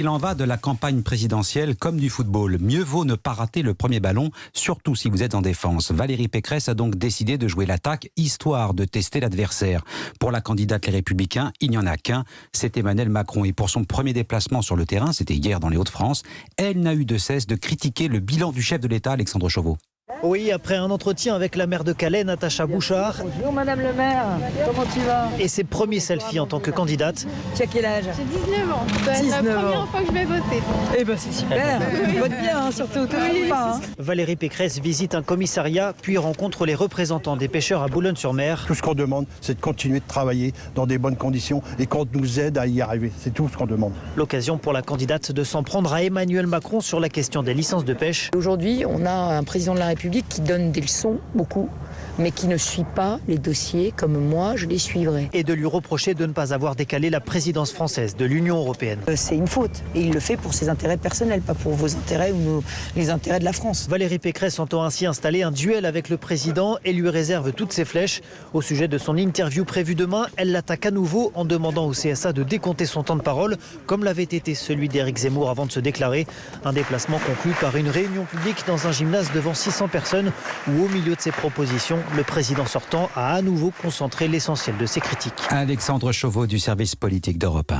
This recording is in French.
Il en va de la campagne présidentielle comme du football. Mieux vaut ne pas rater le premier ballon, surtout si vous êtes en défense. Valérie Pécresse a donc décidé de jouer l'attaque, histoire de tester l'adversaire. Pour la candidate Les Républicains, il n'y en a qu'un, c'est Emmanuel Macron. Et pour son premier déplacement sur le terrain, c'était hier dans les Hauts-de-France, elle n'a eu de cesse de critiquer le bilan du chef de l'État, Alexandre Chauveau. Oui, après un entretien avec la maire de Calais, Natacha Bouchard. Bonjour Madame le maire, comment tu vas? Et ses premiers selfies en tant que candidate. Tu as quel âge? J'ai 19 ans. C'est la 19 première ans. fois que je vais voter. Eh ben c'est super, vote bien, hein, surtout, pas. Hein. Valérie Pécresse visite un commissariat, puis rencontre les représentants des pêcheurs à Boulogne-sur-Mer. Tout ce qu'on demande, c'est de continuer de travailler dans des bonnes conditions et qu'on nous aide à y arriver. C'est tout ce qu'on demande. L'occasion pour la candidate de s'en prendre à Emmanuel Macron sur la question des licences de pêche. Aujourd'hui, on a un président de la République qui donne des leçons, beaucoup, mais qui ne suit pas les dossiers comme moi, je les suivrai. Et de lui reprocher de ne pas avoir décalé la présidence française de l'Union européenne. C'est une faute, et il le fait pour ses intérêts personnels, pas pour vos intérêts ou les intérêts de la France. Valérie Pécresse entend ainsi installer un duel avec le président et lui réserve toutes ses flèches. Au sujet de son interview prévue demain, elle l'attaque à nouveau en demandant au CSA de décompter son temps de parole, comme l'avait été celui d'Éric Zemmour avant de se déclarer. Un déplacement conclu par une réunion publique dans un gymnase devant 600 personnes où, au milieu de ses propositions, le président sortant a à nouveau concentré l'essentiel de ses critiques. Alexandre Chauveau du service politique d'Europe 1.